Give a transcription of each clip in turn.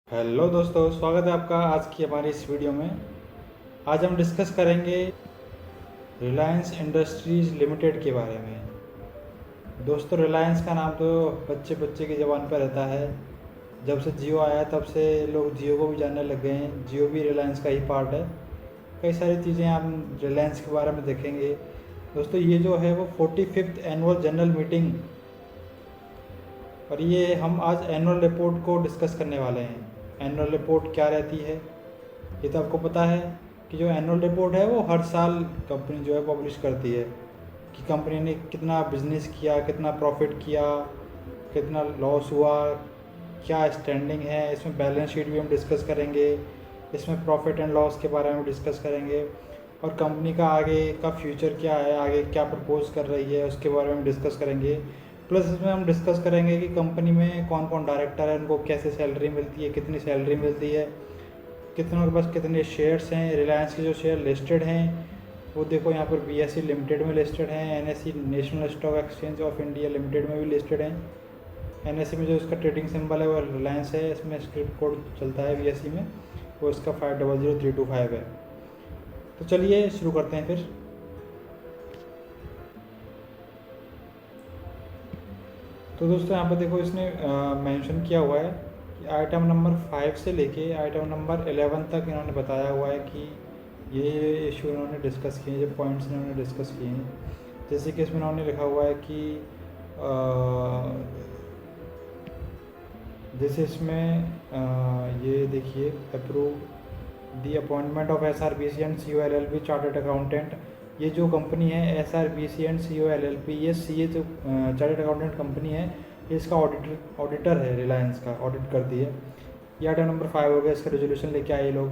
Hello दोस्तों, स्वागत है आपका आज की हमारी इस वीडियो में। आज हम डिस्कस करेंगे रिलायंस इंडस्ट्रीज़ लिमिटेड के बारे में। दोस्तों, रिलायंस का नाम तो बच्चे बच्चे की ज़बान पर रहता है। जब से जियो आया तब से लोग जियो को भी जानने लग गए हैं। जियो भी रिलायंस का ही पार्ट है। कई सारी चीज़ें हम रिलायंस के बारे में देखेंगे। दोस्तों, ये जो है वो 45th एनुअल जनरल मीटिंग, और ये हम आज एनुअल रिपोर्ट को डिस्कस करने वाले हैं। एनुअल रिपोर्ट क्या रहती है ये तो आपको पता है कि जो एनुअल रिपोर्ट है वो हर साल कंपनी जो है पब्लिश करती है कि कंपनी ने कितना बिजनेस किया, कितना प्रॉफिट किया, कितना लॉस हुआ, क्या स्टैंडिंग है। इसमें बैलेंस शीट भी हम डिस्कस करेंगे, इसमें प्रॉफिट एंड लॉस के बारे में डिस्कस करेंगे, और कंपनी का आगे का फ्यूचर क्या है, आगे क्या प्रपोज कर रही है उसके बारे में डिस्कस करेंगे। प्लस इसमें हम डिस्कस करेंगे कि कंपनी में कौन कौन डायरेक्टर है, उनको कैसे सैलरी मिलती है, कितनी सैलरी मिलती है, कितनों के पास कितने शेयर्स हैं। रिलायंस के जो शेयर लिस्टेड हैं वो देखो यहाँ पर बीएसई लिमिटेड में लिस्टेड हैं, NSE national stock exchange of India limited में भी लिस्टेड हैं। एनएसई में जो इसका ट्रेडिंग सिंबल है वो रिलायंस है, इसमें स्क्रिप्ट कोड चलता है बीएसई में, वो इसका 500325 है। तो चलिए शुरू करते हैं फिर। तो दोस्तों, यहाँ पर देखो इसने मेंशन किया हुआ है कि आइटम नंबर 5 से लेके आइटम नंबर 11 तक इन्होंने बताया हुआ है कि ये इशू इन्होंने डिस्कस किए हैं, जो पॉइंट्स इन्होंने डिस्कस किए हैं। जैसे कि इसमें इन्होंने लिखा हुआ है कि जैसे इसमें ये देखिए, approve the appointment of SRBC and COLLP chartered accountant. ये जो कंपनी है SRBC एंड COLLP, ये CA जो चार्टर्ड अकाउंटेंट कंपनी है, ये इसका ऑडिटर है, रिलायंस का ऑडिट करती है। ये आइटम नंबर 5 हो गया, इसका रेजोल्यूशन लेके आए लोग।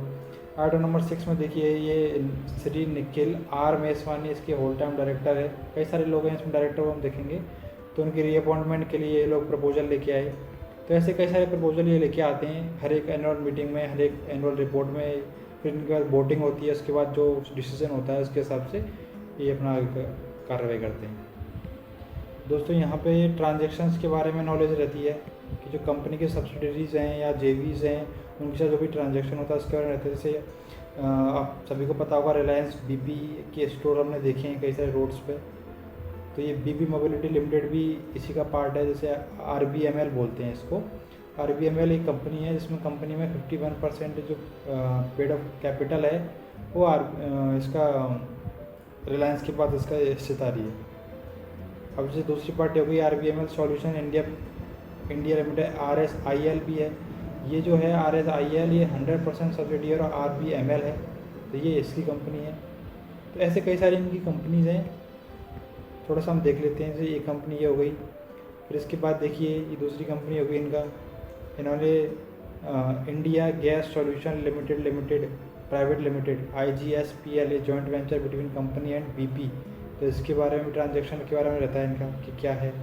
आइटम नंबर 6 में देखिए, ये श्री निखिल आर मेसवानी इसके होल टाइम डायरेक्टर है। कई सारे लोग हैं इसमें डायरेक्टर, वो हम देखेंगे। तो उनकी रीअपॉइंटमेंट के लिए ये लोग प्रपोजल लेके आए। तो ऐसे कई सारे प्रपोजल ये लेके आते हैं हर एक एनुअल मीटिंग में, हर एक एनुअल रिपोर्ट में। फिर इनके बाद वोटिंग होती है, उसके बाद जो डिसीजन होता है उसके हिसाब से ये अपना कार्रवाई करते हैं। दोस्तों, यहाँ पे ट्रांजेक्शन्स के बारे में नॉलेज रहती है कि जो कंपनी के सब्सिडरीज़ हैं या जेवीज़ हैं, उनके साथ जो भी ट्रांजेक्शन होता है उसके बारे में रहता है। जैसे आप सभी को पता होगा, रिलायंस बीपी के स्टोर हमने देखे हैं कई सारे रोड्स पे। तो ये बीपी मोबिलिटी लिमिटेड भी इसी का पार्ट है। जैसे RBML बोलते हैं इसको। RBML एक कंपनी है जिसमें कंपनी में 51% जो पेड ऑफ कैपिटल है वो इसका रिलायंस के पास इसका हिस्सेदारी है। अब जैसे दूसरी पार्टी हो गई RBML solution India limited, RSIL भी है। ये जो है RSIL, ये 100% सब्सिडियर और RBML है, तो ये इसकी कंपनी है। तो ऐसे कई सारी इनकी कंपनीज़ हैं। थोड़ा सा हम देख लेते हैं। जैसे ये कंपनी ये हो गई, फिर इसके बाद देखिए ये दूसरी कंपनी हो गई इनका। इन्होंने India gas solution limited private limited IGSPL, ये joint venture between company and BP। तो इसके बारे में, ट्रांजेक्शन के बारे में रहता है इनका कि क्या है।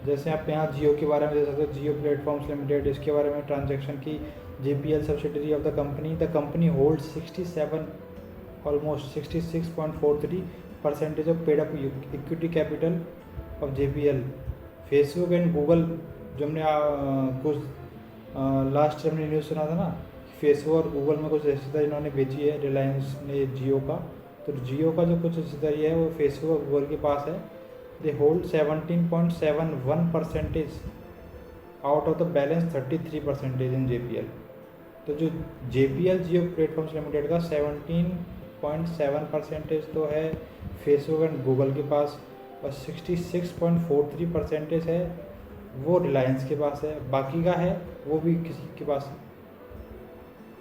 जैसे आप यहाँ जियो के बारे में देख सकते हो, जियो प्लेटफॉर्म्स लिमिटेड, इसके बारे में ट्रांजेक्शन की। JPL subsidiary of the company hold almost 66.43% of paid up equity capital of JPL। Facebook and Google, जो हमने कुछ लास्ट हमने न्यूज़ सुना था ना, फेसबुक और गूगल में कुछ हिस्सेदारी इन्होंने बेची है रिलायंस ने जियो का। तो जियो का जो कुछ हिस्सेदारी है वो फेसबुक और गूगल के पास है। They hold 17.71% out of the balance 33% in JPL। तो जो JPL जियो प्लेटफॉर्म्स लिमिटेड का 17.7% तो है फेसबुक एंड गूगल के पास, और 66.43% है वो रिलायंस के पास है। बाकी का है वो भी किसी के पास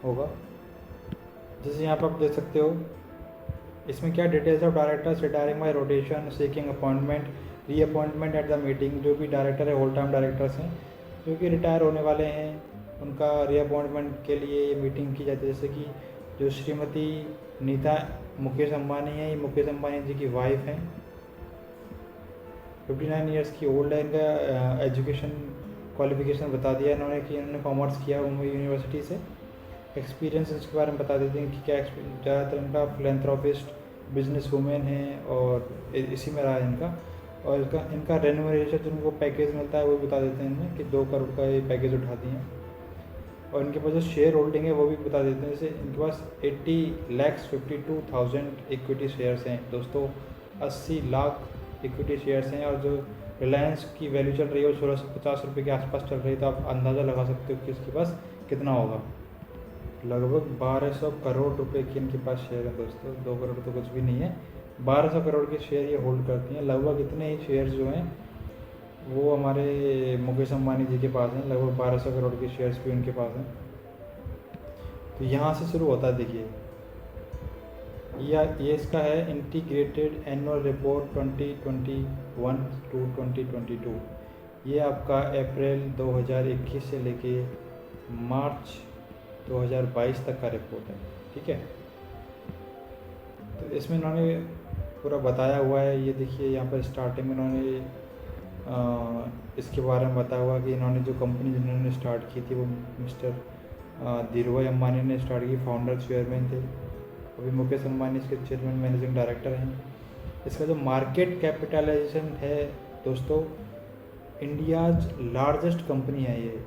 होगा। जैसे यहाँ पर आप देख सकते हो, इसमें क्या details of directors retiring bye rotation, seeking appointment, reappointment at the meeting. जो भी डायरेक्टर है, होल टाइम डायरेक्टर्स हैं जो कि रिटायर होने वाले हैं, उनका रीअपॉइंटमेंट के लिए ये मीटिंग की जाती है। जैसे कि जो श्रीमती नीता मुकेश अंबानी है, ये मुकेश अंबानी जी की वाइफ हैं। 59 ईयर्स की ओल्ड है। इनका एजुकेशन क्वालिफिकेशन बता दिया इन्होंने कि इन्होंने कॉमर्स किया मुंबई यूनिवर्सिटी से। एक्सपीरियंस इसके बारे में बता देते हैं कि क्या ज़्यादातर इनका फिलेंथ्रोपिस्ट, बिजनेस वूमेन है और इसी में रहा है इनका। और इनका रेन्यूमरेशन जो इनको पैकेज मिलता है वो बता देते हैं इनमें कि 2 करोड़ का ये पैकेज उठाती हैं। और इनके पास जो शेयर होल्डिंग है वो भी बता देते हैं। जैसे इनके पास 80,52,000 इक्विटी शेयर्स हैं दोस्तों, 80 लाख इक्विटी शेयर्स हैं। और जो रिलायंस की वैल्यू चल रही है वो 1650 रुपये के आसपास चल रही है, तो आप अंदाज़ा लगा सकते हो कि इसके पास कितना होगा। लगभग 1200 करोड़ रुपए की इनके पास शेयर है दोस्तों, 2 करोड़ तो कुछ भी नहीं है, 1200 करोड़ के शेयर ये होल्ड करती हैं। लगभग इतने ही शेयर जो हैं वो हमारे मुकेश अंबानी जी के पास हैं, लगभग 1200 करोड़ के शेयर्स भी उनके पास हैं। तो यहाँ से शुरू होता है, देखिए ये इसका है इंटीग्रेटेड एनुअल रिपोर्ट 2021 टू 2022। ये आपका अप्रैल 2021 से लेके मार्च 2022 तक का रिपोर्ट है, ठीक है। तो इसमें इन्होंने पूरा बताया हुआ है। ये देखिए यहाँ पर स्टार्टिंग में इन्होंने इसके बारे में बताया हुआ कि इन्होंने जो कंपनी जिन्होंने स्टार्ट की थी वो मिस्टर धीरूभाई अंबानी ने स्टार्ट की, फाउंडर चेयरमैन थे। अभी मुकेश अंबानी इसके चेयरमैन मैनेजिंग डायरेक्टर हैं। इसका जो मार्केट कैपिटलाइजेशन है दोस्तों, इंडियाज लार्जेस्ट कंपनी है ये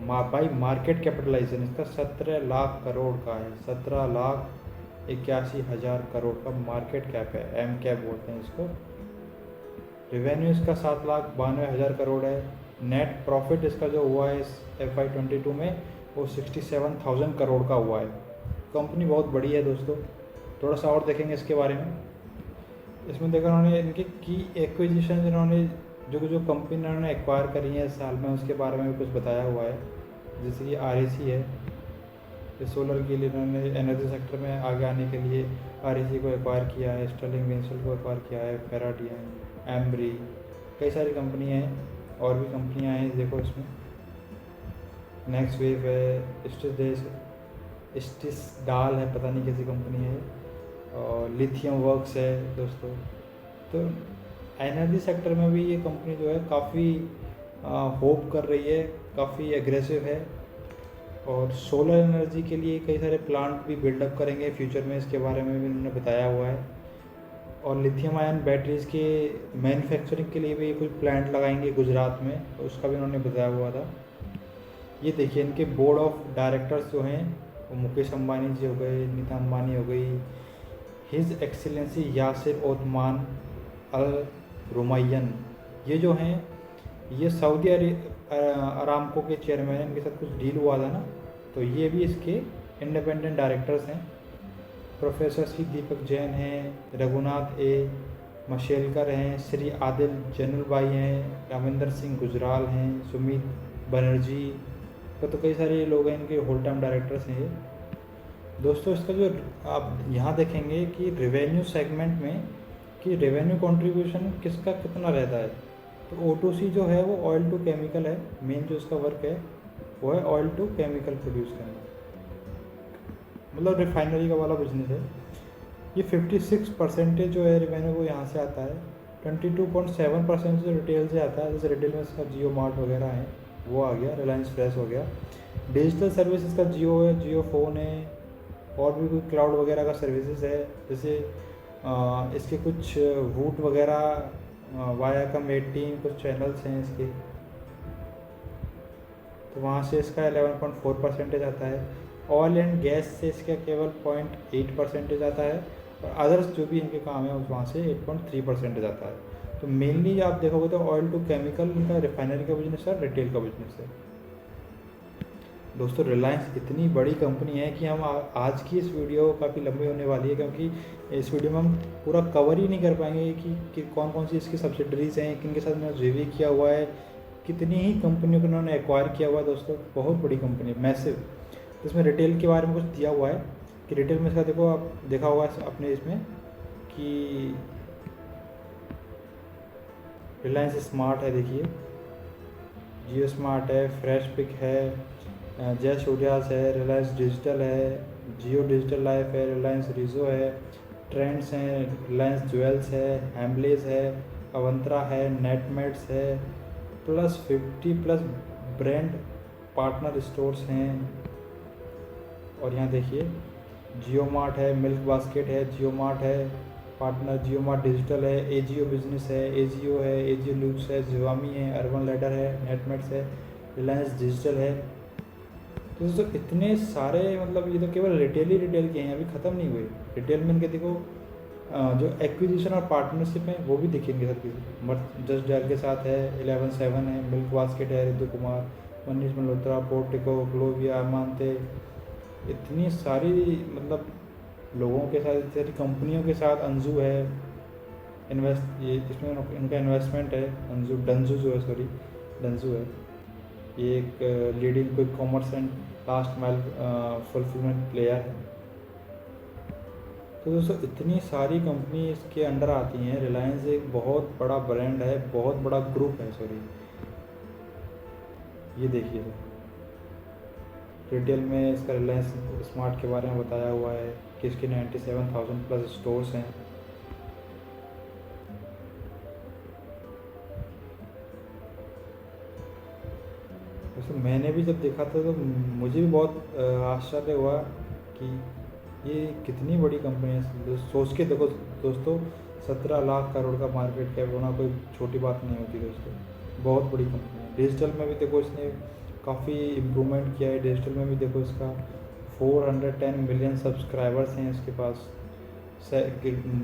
बाई मार्केट कैपिटलाइजेशन, इसका 17 लाख करोड़ का है, 17,81,000 करोड़ का मार्केट कैप है, एम कैप बोलते हैं इसको। रेवेन्यू इसका 7,92,000 करोड़ है। नेट प्रॉफिट इसका जो हुआ है FY22 में वो 67,000 करोड़ का हुआ है। कंपनी बहुत बड़ी है दोस्तों। थोड़ा सा और देखेंगे इसके बारे में। इसमें देखा उन्होंने इनकी की एक्विजिशन, इन्होंने जो कंपनी इन्होंने एक्वायर करी है इस साल में, उसके बारे में भी कुछ बताया हुआ है। जैसे कि REC है, इस सोलर के लिए इन्होंने एनर्जी सेक्टर में आगे आने के लिए REC को एक्वायर किया है, स्टर्लिंग विंसल को एक्वायर किया है, फेराडियन, एम्ब्री, कई सारी कंपनियाँ हैं और भी कंपनियाँ हैं। देखो इसमें नेक्स्ट वेव है, स्टिस डाल है, पता नहीं कैसी कंपनी है, और लिथियम वर्क्स है दोस्तों। तो एनर्जी सेक्टर में भी ये कंपनी जो है काफ़ी होप कर रही है, काफ़ी एग्रेसिव है। और सोलर एनर्जी के लिए कई सारे प्लांट भी बिल्डअप करेंगे फ्यूचर में, इसके बारे में भी उन्होंने बताया हुआ है। और लिथियम आयन बैटरीज़ के मैन्युफैक्चरिंग के लिए भी कुछ प्लांट लगाएंगे गुजरात में, तो उसका भी उन्होंने बताया हुआ था। ये देखिए इनके बोर्ड ऑफ डायरेक्टर्स जो हैं वो मुकेश अंबानी जी हो गए, नीता अंबानी हो गई, हिज एक्सीलेंसी यासिर ओथमान अल रुमायन, ये जो हैं ये सऊदी अरामको के चेयरमैन हैं। इनके साथ कुछ डील हुआ था ना, तो ये भी इसके इंडिपेंडेंट डायरेक्टर्स हैं। प्रोफेसर सी दीपक जैन हैं, रघुनाथ ए मशेलकर हैं, श्री आदिल जैनुलभाई हैं, रामेंद्र सिंह गुजराल हैं, सुमित बनर्जी, तो कई सारे लोग हैं, इनके होल टाइम डायरेक्टर्स हैं ये दोस्तों। इसका जो आप यहाँ देखेंगे कि रेवेन्यू सेगमेंट में कि रेवेन्यू कंट्रीब्यूशन किसका कितना रहता है, तो O2C जो है वो ऑयल टू केमिकल है। मेन जो इसका वर्क है वो है ऑयल टू केमिकल प्रोड्यूस करना, मतलब रिफाइनरी का वाला बिजनेस है। ये 56% जो है रेवेन्यू वो यहाँ से आता है, 22.7% जो रिटेल से आता है। जैसे रिटेल में इसका जियो मार्ट वगैरह है वो आ गया, रिलायंस फ्रेश हो गया। डिजिटल सर्विस इसका जियो है, जियो फ़ोन है, और भी कोई क्लाउड वगैरह का सर्विसेज है। जैसे इसके कुछ वूट वगैरह, वायाकॉम 18 कुछ चैनल्स हैं इसके, तो वहाँ से इसका 11.4% आता है। ऑयल एंड गैस से इसका केवल 0.8% आता है, और अदर्स जो भी इनके काम है वहाँ से 8.3% आता है। तो मेनली आप देखोगे तो ऑयल टू केमिकल इनका रिफाइनरी का बिजनेस है, रिटेल का बिजनेस है दोस्तों। रिलायंस इतनी बड़ी कंपनी है कि हम आज की इस वीडियो काफ़ी लंबी होने वाली है, क्योंकि इस वीडियो में हम पूरा कवर ही नहीं कर पाएंगे कि कौन कौन सी इसकी सब्सिडरीज हैं, किन के साथ इन्होंने JV किया हुआ है, कितनी ही कंपनियों को इन्होंने एक्वायर किया हुआ है दोस्तों। बहुत बड़ी कंपनी है, मैसिव। तो इसमें रिटेल के बारे में कुछ दिया हुआ है कि रिटेल में इसका देखो, आप देखा हुआ है अपने इसमें कि रिलायंस स्मार्ट है, देखिए जियो स्मार्ट है, फ्रेश पिक है, जय सूर्यास है, रिलायंस डिजिटल है, जियो डिजिटल लाइफ है, रिलायंस रिजो है, ट्रेंड्स हैं, रिलायंस ज्वेल्स है, हैम्बलेज है, अवंतरा है, नेटमेट्स है, प्लस 50+ ब्रांड पार्टनर स्टोर्स हैं। और यहाँ देखिए जियो मार्ट है, मिल्क बास्केट है, जियो मार्ट है पार्टनर, जियो मार्ट डिजिटल है, AJIO बिजनेस है, AJIO है, AJIO लूक्स है, जिवामी है, अर्बन लैडर है, नेटमेट्स है, रिलायंस डिजिटल है। तो दोस्तों इतने सारे मतलब ये तो केवल रिटेल ही रिटेल के हैं, अभी ख़त्म नहीं हुए। रिटेल में इनके देखो जो एक्विजिशन और पार्टनरशिप है वो भी दिखेंगे सर किसी जस्ट डायल के साथ है, 11/7 है, मिल्क बास्केट है, रितु कुमार, मनीष मल्होत्रा, पोर्टिको, ग्लोविया, मानते, इतनी सारी मतलब लोगों के साथ, इतनी सारी कंपनियों के साथ। अंजू है इन्वेस्ट, ये इसमें इनका इन्वेस्टमेंट है। अंजू डंजू जो है, सॉरी डंजू है, ये एक leading quick commerce and last mile fulfilment player है। तो दोस्तों इतनी सारी कंपनी इसके अंडर आती हैं। रिलायंस एक बहुत बड़ा ब्रांड है, बहुत बड़ा ग्रुप है, सॉरी। ये देखिए सर, रिटेल में इसका रिलायंस स्मार्ट के बारे में बताया हुआ है कि इसके 97,000 प्लस स्टोर्स हैं। वैसे मैंने भी जब देखा था तो मुझे भी बहुत आश्चर्य हुआ कि ये कितनी बड़ी कंपनी है। सोच के देखो दोस्तों, 17 लाख करोड़ का मार्केट कैप होना कोई छोटी बात नहीं होती दोस्तों, बहुत बड़ी कंपनी है। डिजिटल में भी देखो इसने काफ़ी इम्प्रूवमेंट किया है। डिजिटल में भी देखो इसका 410 मिलियन सब्सक्राइबर्स हैं इसके पास,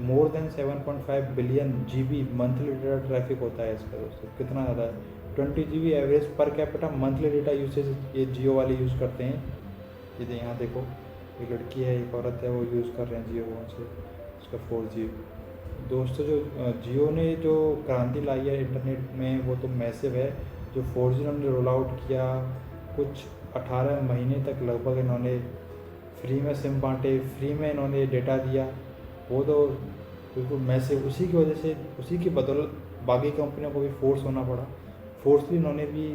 more than 7.5 billion GB monthly data traffic होता है इसका दोस्तों, कितना ज़्यादा है। 20 GB average per capita monthly data usage ये जियो वाले यूज़ करते हैं। ये यहाँ देखो, एक लड़की है, एक औरत है, वो यूज़ कर रहे हैं जियो फ़ोन से उसका 4G। दोस्तों जो जियो ने जो क्रांति लाई है इंटरनेट में वो तो मैसिव है। जो 4G उन्होंने रोल आउट किया, कुछ 18 महीने तक लगभग इन्होंने फ्री में सिम बांटे, फ्री में इन्होंने डेटा दिया, वो तो बिल्कुल मैसिव। उसी की वजह से, उसी की बदौलत बाकी कंपनियों को भी फोर्स होना पड़ा, फोर्सली इन्होंने भी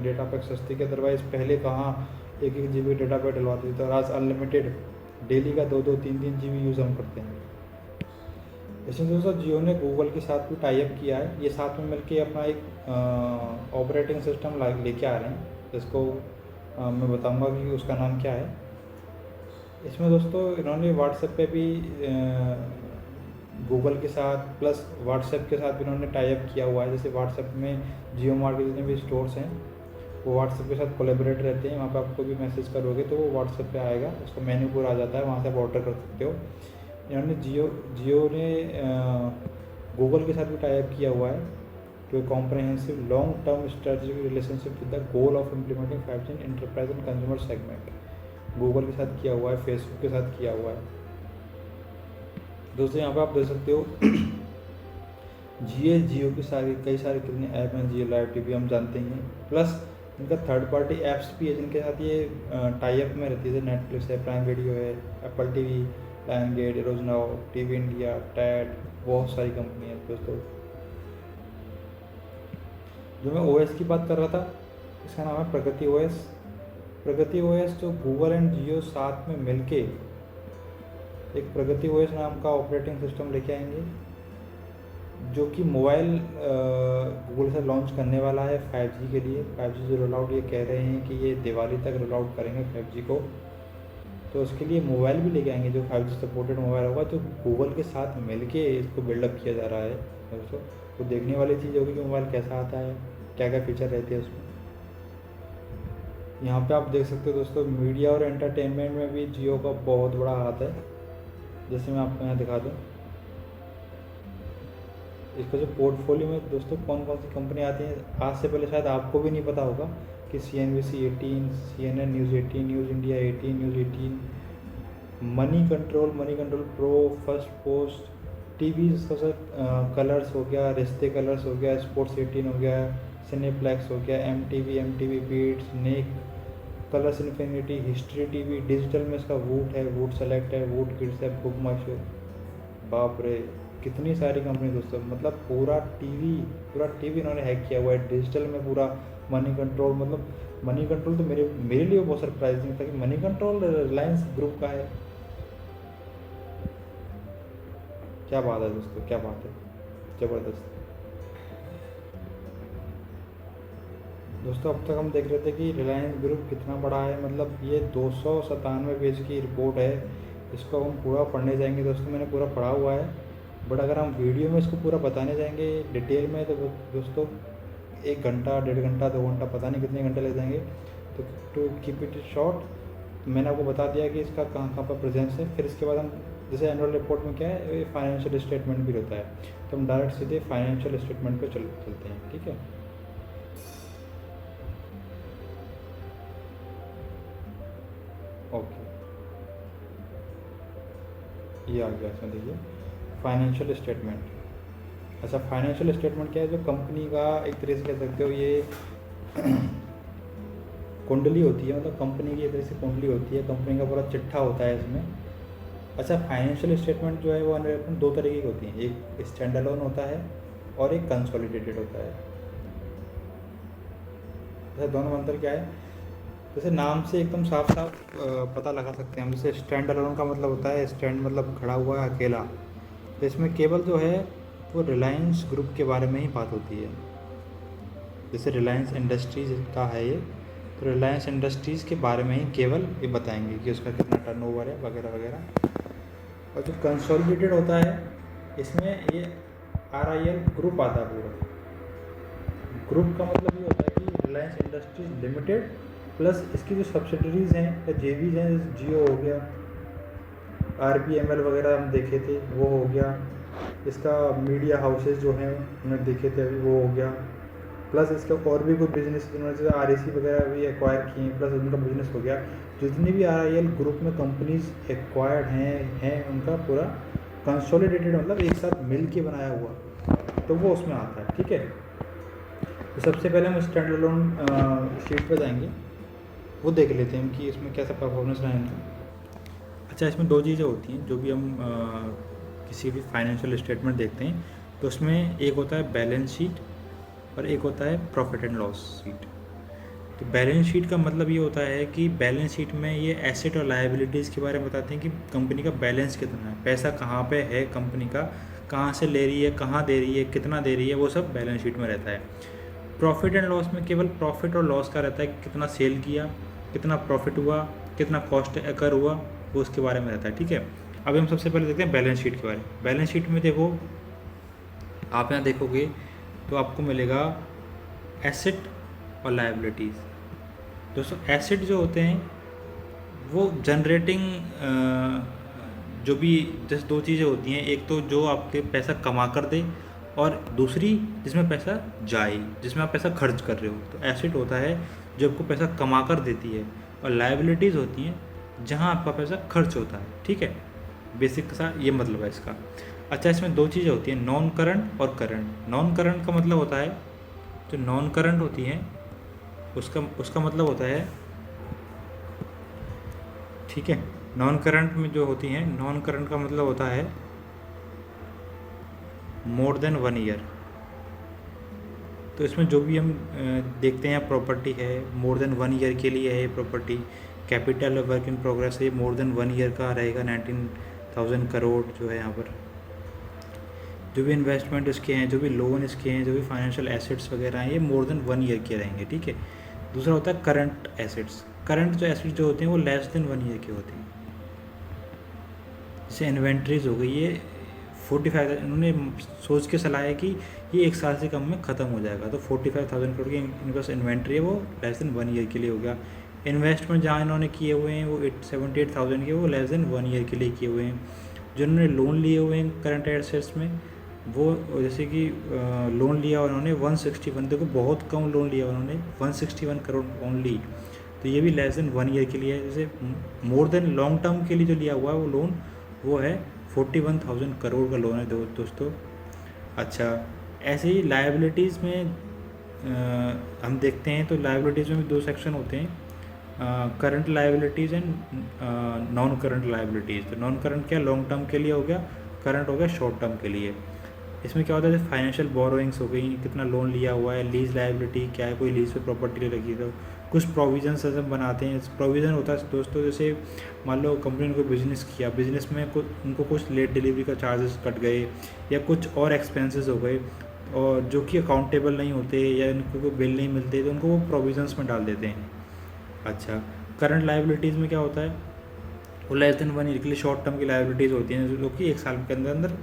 डेटा पैक सस्ते के। अदरवाइज़ पहले कहाँ 1-1 GB डेटा पैक डलवाते थे, और आज अनलिमिटेड डेली का 2-2, 3-3 GB यूज़ हम करते हैं। इसमें दोस्तों जियो ने गूगल के साथ भी टाई अप किया है। ये साथ में मिलके अपना एक ऑपरेटिंग सिस्टम लेके आ रहे हैं, जिसको मैं बताऊंगा कि उसका नाम क्या है। इसमें दोस्तों इन्होंने व्हाट्सएप पे भी गूगल के साथ प्लस व्हाट्सएप के साथ भी इन्होंने टाई अप किया हुआ है। जैसे व्हाट्सएप में जियो मार्ट के जितने भी स्टोर्स हैं वो व्हाट्सएप के साथ कोलेबरेट रहते हैं। वहाँ पे आपको भी मैसेज करोगे तो वो व्हाट्सएप पे आएगा, उसका मेन्यू पूरा आ जाता है, वहाँ से आप ऑर्डर कर सकते हो। इन्होंने जियो ने गूगल के साथ भी टाई अप किया हुआ है to a comprehensive long term strategic relationship with the goal of implementing 5G in enterprise and consumer segment. Google के साथ किया हुआ है, फेसबुक के साथ किया हुआ है। दोस्तों यहाँ पे आप देख सकते हो जियो की कई सारे कितने ऐप हैं। जियो लाइव टीवी हम जानते हैं, प्लस इनका थर्ड पार्टी ऐप्स भी है जिनके साथ ये टाई अप में रहती है। नेटफ्लिक्स है, प्राइम वीडियो है, Apple TV, Lionsgate, Eros Now, TV India, टैट, बहुत सारी कंपनी है दोस्तों। जो मैं OS की बात कर रहा था, इसका नाम है प्रगति OS। प्रगति OS जो गूगल एंड जियो साथ में मिलके एक प्रगति OS नाम का ऑपरेटिंग सिस्टम लेके आएंगे, जो कि मोबाइल गूगल से लॉन्च करने वाला है 5G के लिए। 5G जो रोल आउट ये कह रहे हैं कि ये दिवाली तक रोल आउट करेंगे 5G को, तो उसके लिए मोबाइल भी लेके आएंगे जो 5G सपोर्टेड मोबाइल होगा, जो गूगल के साथ मिलके इसको बिल्डअप किया जा रहा है दोस्तों। तो देखने वाली चीज़ होगी कि मोबाइल कैसा आता है, क्या क्या फीचर रहते हैं उसमें। यहाँ पे आप देख सकते हो दोस्तों, मीडिया और एंटरटेनमेंट में भी जियो का बहुत बड़ा हाथ है। जैसे मैं आपको यहाँ दिखा दूँ, इसका जो पोर्टफोलियो में दोस्तों कौन कौन सी कंपनी आती हैं, आज से पहले शायद आपको भी नहीं पता होगा कि CNBC 18, CNN news 18, news India 18, news 18, money control pro, first post, TV colours हो गया, रिश्ते कलर्स हो गया, स्पोर्ट्स 18 हो गया, सिनेप्लेक्स हो गया, MTV Beats, Nick, Colors Infinity, History TV। Digital में इसका वूट है, वूट सेलेक्ट है, वूट किड्स है, बुक माई शो। बाप रे, कितनी सारी कंपनी दोस्तों, मतलब पूरा टीवी इन्होंने हैक किया हुआ है। डिजिटल में पूरा मनी कंट्रोल, मतलब मनी कंट्रोल तो मेरे लिए बहुत सरप्राइजिंग था कि मनी कंट्रोल रिलायंस ग्रुप का है। क्या बात है दोस्तों, क्या बात है, ज़बरदस्त। दोस्तों अब तक हम देख रहे थे कि रिलायंस ग्रुप कितना बड़ा है। मतलब ये 297 पेज की रिपोर्ट है, इसको हम पूरा पढ़ने जाएंगे दोस्तों। मैंने पूरा पढ़ा हुआ है, बट अगर हम वीडियो में इसको पूरा बताने जाएंगे डिटेल में तो दोस्तों 1 घंटा, 1.5 घंटा, 2 घंटा, पता नहीं कितने घंटे लग जाएंगे। तो टू कीप इट शॉर्ट मैंने आपको बता दिया कि इसका कहाँ कहाँ पर प्रेजेंस है। फिर इसके बाद हम जैसे एनुअल रिपोर्ट में क्या है, फाइनेंशियल स्टेटमेंट भी रहता है, तो हम डायरेक्ट सीधे फाइनेंशियल स्टेटमेंट पे चलते हैं। ठीक है, ओके, ये आ गया इसमें देखिए फाइनेंशियल स्टेटमेंट। अच्छा, फाइनेंशियल स्टेटमेंट क्या है, जो कंपनी का एक तरह से कह सकते हो ये कुंडली होती है, मतलब कंपनी की एक तरह से कुंडली होती है, कंपनी का पूरा चिट्ठा होता है इसमें। अच्छा, फाइनेंशियल स्टेटमेंट जो है वो दो तरीके की होती हैं, एक स्टैंड अलोन होता है और एक कंसोलिडेटेड होता है। अच्छा, दोनों में अंतर क्या है, जैसे नाम से एकदम साफ साफ पता लगा सकते हैं हम। जैसे स्टैंड अलोन का मतलब होता है, स्टैंड मतलब खड़ा हुआ है अकेला, तो इसमें केवल जो है वो रिलायंस ग्रुप के बारे में ही बात होती है। जैसे रिलायंस इंडस्ट्रीज़ का है ये, तो रिलायंस इंडस्ट्रीज़ के बारे में ही केवल ये बताएंगे कि उसका कितना टर्नओवर है वगैरह वगैरह। और जो कंसोलिडेटेड होता है इसमें ये RIL ग्रुप आता है पूरा। ग्रुप का मतलब ये होता है कि रिलायंस इंडस्ट्रीज लिमिटेड प्लस इसकी जो सब्सिडरीज़ हैं या JVs हैं, जैसे जियो हो गया, RPML वगैरह हम देखे थे वो हो गया, इसका मीडिया हाउसेज जो हैं उन्हें देखे थे अभी वो हो गया, प्लस इसका और भी कोई बिजनेस जिन्होंने जैसे REC वगैरह भी एक्वायर किए हैं, प्लस उनका बिजनेस हो गया। जितनी भी RIL ग्रुप में कंपनीज एक्वायर्ड हैं उनका पूरा कंसोलिडेटेड मतलब एक साथ मिल के बनाया हुआ, तो वो उसमें आता है। ठीक है, तो सबसे पहले हम स्टैंड अलोन शीट पर जाएंगे, वो देख लेते हैं कि इसमें कैसा परफॉर्मेंस रहा है इनका। अच्छा, इसमें दो चीज़ें होती हैं जो भी हम किसी भी फाइनेंशियल स्टेटमेंट देखते हैं, तो उसमें एक होता है बैलेंस शीट और एक होता है प्रॉफिट एंड लॉस शीट। तो बैलेंस शीट का मतलब ये होता है कि बैलेंस शीट में ये एसेट और लायबिलिटीज़ के बारे में बताते हैं कि कंपनी का बैलेंस कितना है, पैसा कहाँ पे है कंपनी का, कहाँ से ले रही है, कहाँ दे रही है, कितना दे रही है, वो सब बैलेंस शीट में रहता है। प्रॉफिट एंड लॉस में केवल प्रॉफिट और लॉस का रहता है, कितना सेल किया, कितना प्रॉफिट हुआ, कितना कॉस्ट अकर हुआ, वो उसके बारे में रहता है। ठीक है, अभी हम सबसे पहले देखते हैं बैलेंस शीट के बारे में। बैलेंस शीट में देखो, आप यहाँ देखोगे तो आपको मिलेगा एसेट और लायबिलिटीज़। दोस्तों, एसेट जो होते हैं वो जनरेटिंग जो भी जैसे दो चीज़ें होती हैं, एक तो जो आपके पैसा कमा कर दे और दूसरी जिसमें पैसा जाए, जिसमें आप पैसा खर्च कर रहे हो। तो एसेट होता है जो आपको पैसा कमा कर देती है, और लायबिलिटीज़ होती हैं जहाँ आपका पैसा खर्च होता है। ठीक है, बेसिक सा ये मतलब है इसका। अच्छा, इसमें दो चीज़ें होती हैं, नॉन करंट और करंट। नॉन करंट का मतलब होता है, जो नॉन करंट होती हैं उसका मतलब होता है, ठीक है, नॉन करंट में जो होती हैं, नॉन करंट का मतलब होता है मोर देन 1 ईयर। तो इसमें जो भी हम देखते हैं प्रॉपर्टी है मोर देन 1 ईयर के लिए है, ये property capital work in progress है, मोर देन 1 ईयर का रहेगा, 19,000 करोड़ जो है यहाँ पर। जो भी इन्वेस्टमेंट इसके हैं, जो भी लोन इसके हैं, जो भी फाइनेंशियल एसेट्स वगैरह हैं, ये मोर देन 1 ईयर के रहेंगे। ठीक है, दूसरा होता है करंट एसेट्स। करंट जो एसेट्स जो होते हैं वो लेस देन 1 ईयर के होते हैं। जैसे इन्वेंट्रीज हो गई, ये 45, इन्होंने सोच के सलाह है कि ये 1 साल से कम में ख़त्म हो जाएगा, तो 45,000 करोड़ की इनके पास इन्वेंट्री है, वो लेस देन 1 ईयर के लिए हो गया। इन्वेस्टमेंट जहाँ इन्होंने किए हुए हैं वो 78,000 के, वो लेस देन 1 ईयर के लिए किए हुए हैं। जिन्होंने लोन लिए हुए हैं करंट एसेट्स में, वो जैसे कि लोन लिया उन्होंने 161, देखो बहुत कम लोन लिया उन्होंने, 161 करोड़ ओनली, तो ये भी लेस देन 1 ईयर के लिए है। जैसे मोर देन लॉन्ग टर्म के लिए जो लिया हुआ है वो लोन, वो है 41,000 करोड़ का लोन है दोस्तों। अच्छा, ऐसे ही लायबिलिटीज़ में हम देखते हैं, तो लायबिलिटीज़ में भी 2 सेक्शन होते हैं, current liabilities and non current liabilities. तो नॉन करंट क्या, लॉन्ग टर्म के लिए हो गया, करंट हो गया शॉर्ट टर्म के लिए। इसमें क्या होता है, जैसे फाइनेंशियल बोरोइंग्स हो गई, कितना लोन लिया हुआ है, लीज लायबिलिटी क्या है, कोई लीज पे प्रॉपर्टी ले रखी, तो कुछ प्रोविजन हम बनाते हैं। प्रोविज़न होता है दोस्तों, जैसे मान लो कंपनी ने कोई बिज़नेस किया, बिज़नेस में उनको कुछ लेट डिलीवरी का चार्जेस कट गए या कुछ और एक्सपेंसेस हो गए, और जो कि अकाउंटेबल नहीं होते या उनको कोई बिल नहीं मिलते, तो उनको वो प्रोविजंस में डाल देते हैं। अच्छा, करंट लायबिलिटीज़ में क्या होता है, वो लेस देन 1 ईयर के लिए शॉर्ट टर्म की लायबिलिटीज़ होती हैं, जो कि 1 साल के अंदर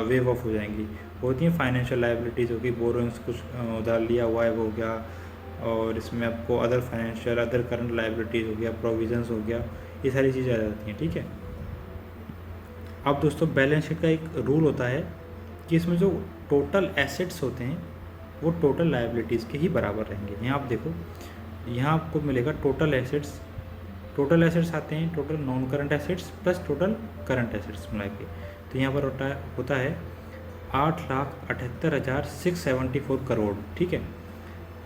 वेव ऑफ हो जाएंगी, वो होती हैं फाइनेंशियल लायबिलिटीज़ होगी, बोरोइंग्स कुछ उधार लिया हुआ है वो हो गया, और इसमें आपको other financial, other current liabilities हो गया, प्रोविजंस हो गया, ये सारी चीज़ें आ जाती हैं। ठीक है। अब दोस्तों बैलेंस शीट का एक रूल होता है कि इसमें जो टोटल एसेट्स होते हैं वो टोटल लाइबिलिटीज़ के ही बराबर रहेंगे। यहाँ आप देखो, यहाँ आपको मिलेगा टोटल एसेट्स। टोटल एसेट्स आते हैं total non current assets plus total current assets मिला के। तो यहाँ पर होता है 8,78,674 करोड़। ठीक है।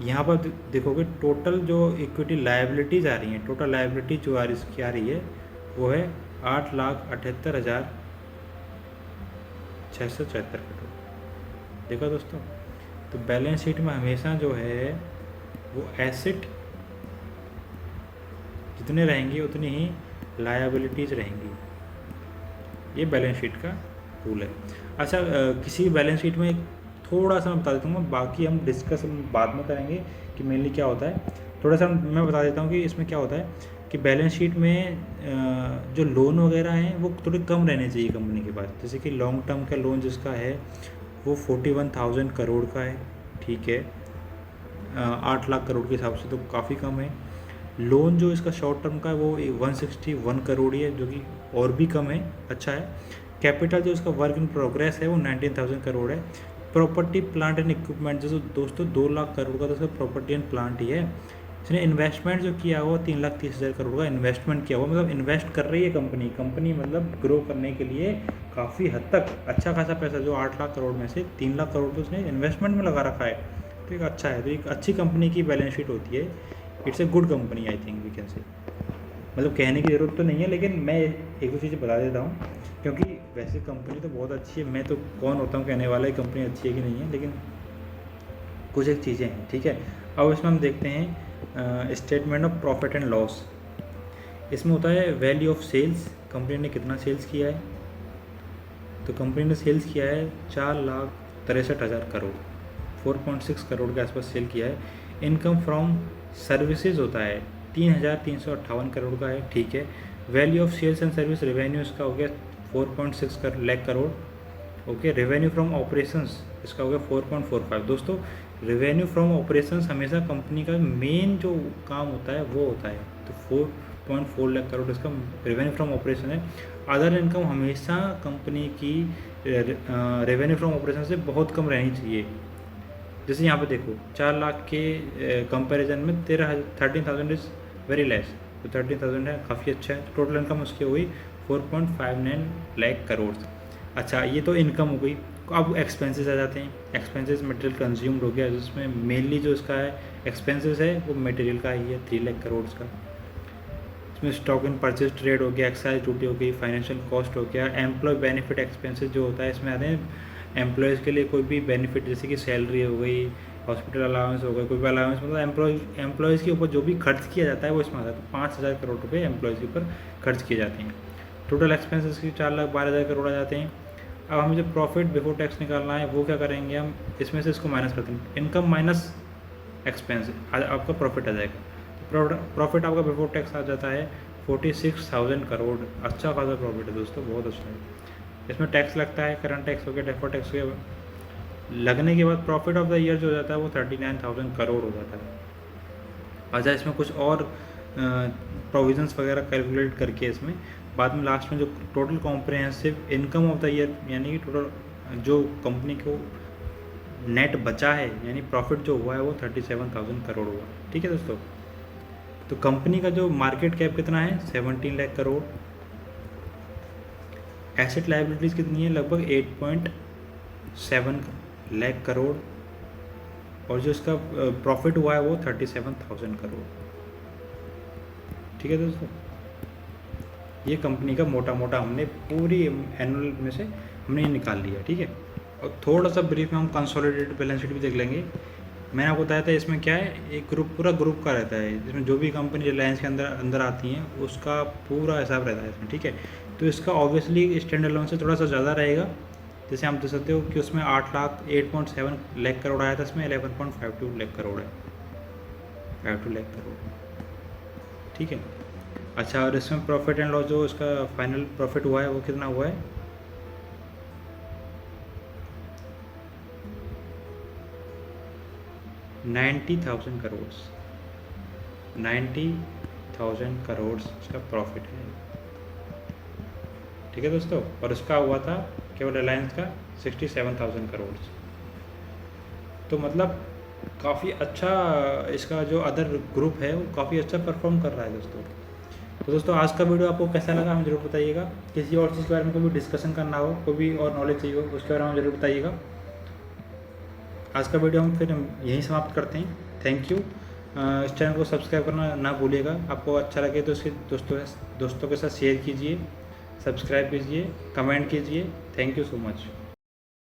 यहाँ पर देखोगे टोटल जो इक्विटी लायबिलिटीज़ आ रही हैं, टोटल लायबिलिटी जो आ रही है वो है 8,78,674 करोड़। देखो दोस्तों, तो बैलेंस शीट में हमेशा जो है वो एसेट जितने रहेंगे उतनी ही लायबिलिटीज़ रहेंगी। ये बैलेंस शीट का रूल है। अच्छा, किसी बैलेंस शीट में थोड़ा सा मैं बता देता हूँ, बाकी हम डिस्कस बाद में करेंगे कि मेनली क्या होता है। थोड़ा सा मैं बता देता हूँ कि इसमें क्या होता है कि बैलेंस शीट में जो लोन वगैरह हैं वो थोड़े कम रहने चाहिए कंपनी के पास। जैसे कि लॉन्ग टर्म का लोन जिसका है वो 41,000 करोड़ का है। ठीक है। 8 लाख करोड़ के हिसाब से तो काफ़ी कम है। लोन जो इसका शॉर्ट टर्म का है वो 161 करोड़ ही है, जो कि और भी कम है, अच्छा है। कैपिटल जो इसका वर्क इन प्रोग्रेस है वो 19,000 करोड़ है। प्रॉपर्टी प्लांट एंड इक्विपमेंट जो दोस्तों 2 लाख करोड़ का तो इसका प्रॉपर्टी एंड प्लांट ही है। इसने इन्वेस्टमेंट जो किया हुआ 3,30,000 करोड़ का इन्वेस्टमेंट किया हुआ, मतलब इन्वेस्ट कर रही है कंपनी मतलब ग्रो करने के लिए काफ़ी हद तक अच्छा खासा पैसा, जो 8 लाख करोड़ में से 3 लाख करोड़ तो उसने इन्वेस्टमेंट में लगा रखा है। तो एक अच्छा है, तो एक अच्छी कंपनी की बैलेंस शीट होती है। It's a good company, I think we can say. मतलब कहने की ज़रूरत तो नहीं है, लेकिन मैं एक दो चीज़ बता देता हूँ, क्योंकि वैसे कंपनी तो बहुत अच्छी है। मैं तो कौन होता हूँ कहने वाला है कंपनी अच्छी है कि नहीं है, लेकिन कुछ एक चीज़ें हैं। ठीक है। अब इसमें हम देखते हैं statement of profit and loss. इसमें होता है वैल्यू ऑफ सेल्स, कंपनी ने कितना सेल्स किया है। तो कंपनी ने सेल्स किया है 4,63,000 करोड़, 4.6 करोड़ के आसपास सेल किया है। इनकम फ्रॉम सर्विसेज होता है 3,358 करोड़ का है। ठीक है। Value of sales and service revenue इसका हो गया 4.6 lakh crore. Okay. Revenue from operations इसका हो गया 4.45। दोस्तों, रेवेन्यू फ्रॉम ऑपरेशंस हमेशा कंपनी का मेन जो काम होता है वो होता है। तो 4.4 लाख करोड़ इसका रेवेन्यू फ्रॉम ऑपरेशन है। अदर इनकम हमेशा कंपनी की रेवेन्यू फ्रॉम ऑपरेशन से बहुत कम रहनी चाहिए। जैसे यहाँ पे देखो 4 लाख के कंपैरिजन में 13,000 इज़ वेरी लेस, तो 13,000 है, काफ़ी अच्छा है। टोटल इनकम उसकी हुई 4.59 लाख करोड़। अच्छा, ये तो इनकम हो गई। अब एक्सपेंसेस आ जाते हैं। एक्सपेंसेस मटेरियल कंज्यूम्ड हो गया, जिसमें मेनली जो इसका है एक्सपेंसेस है वो मटेरियल का ही है 3 लाख करोड़ का। इसमें स्टॉक इन परचेज ट्रेड हो गया, एक्साइज ड्यूटी हो गई, फाइनेंशियल कॉस्ट हो गया। एम्प्लॉय बेनिफिट एक्सपेंसेस जो होता है इसमें आते हैं एम्प्लॉयज़ के लिए कोई भी बेनिफिट, जैसे कि सैलरी हो गई, हॉस्पिटल अलाउंस हो गया, कोई भी अलाउंस, मतलब एम्प्लॉयज़ के ऊपर जो भी खर्च किया जाता है वो इसमें आता है। तो 5,000 करोड़ रुपये एम्प्लॉयज़ के ऊपर खर्च किए जाते हैं। टोटल एक्सपेंसेस की 4,12,000 करोड़ आ जाते हैं। अब हमें जो प्रॉफिट बिफोर टैक्स निकालना है वो क्या करेंगे, हम इसमें से इसको माइनस करते हैं। इनकम माइनस एक्सपेंस आपका प्रॉफिट आ जाएगा। तो प्रॉफिट आपका बिफोर टैक्स आ जाता है 46,000 करोड़। अच्छा खासा प्रॉफिट है दोस्तों, बहुत अच्छा है। इसमें टैक्स लगता है, करंट टैक्स हो गया, डेफर्ड टैक्स हो गया, लगने के बाद प्रॉफिट ऑफ द ईयर जो हो जाता है वो 39,000 करोड़ हो जाता है। अच्छा, इसमें कुछ और प्रोविजंस वगैरह कैलकुलेट करके इसमें बाद में लास्ट में जो total comprehensive income of the year, यानी कि टोटल जो कंपनी को नेट बचा है, यानी प्रॉफिट जो हुआ है वो 37,000 करोड़ हुआ। ठीक है दोस्तों। तो कंपनी का जो मार्केट कैप कितना है 17 लाख करोड़। एसेट लायबिलिटीज़ कितनी है, लगभग 8.7 लाख करोड़। और जो इसका प्रॉफिट हुआ है वो 37,000 करोड़। ठीक है दोस्तों, ये कंपनी का मोटा मोटा हमने पूरी एनुअल में से हमने ये निकाल लिया। ठीक है। और थोड़ा सा ब्रीफ में हम कंसोलिडेटेड बैलेंस शीट भी देख लेंगे। मैंने आपको बताया था इसमें क्या है, एक पूरा ग्रुप का रहता है, जिसमें जो भी कंपनी रिलायंस के अंदर आती हैं उसका पूरा हिसाब रहता है इसमें। ठीक है। तो इसका ऑब्वियसली स्टैंड अलोन से थोड़ा सा ज़्यादा रहेगा। जैसे आप देख सकते हो कि उसमें 8,08.7 लाख करोड़ आया था, इसमें 11.52 लाख करोड़ है, 52 लाख करोड़। ठीक है। अच्छा, और इसमें प्रॉफिट एंड लॉस जो इसका फाइनल प्रॉफिट हुआ है वो कितना हुआ है, 90,000 करोड़, 90,000 करोड़ इसका प्रॉफिट है। ठीक है दोस्तों, और इसका हुआ था केवल रिलायंस का 67,000 करोड़। तो मतलब काफ़ी अच्छा इसका जो अदर ग्रुप है वो काफ़ी अच्छा परफॉर्म कर रहा है दोस्तों। तो दोस्तों आज का वीडियो आपको कैसा लगा हमें ज़रूर बताइएगा। किसी और चीज़ के बारे में कोई भी डिस्कशन करना हो, कोई भी और नॉलेज चाहिए हो, उसके बारे में ज़रूर बताइएगा। आज का वीडियो हम फिर यहीं समाप्त करते हैं। Thank you. इस चैनल को सब्सक्राइब करना ना भूलिएगा। आपको अच्छा लगे तो इसके दोस्तों के साथ शेयर कीजिए, सब्सक्राइब कीजिए, कमेंट कीजिए। Thank you so much.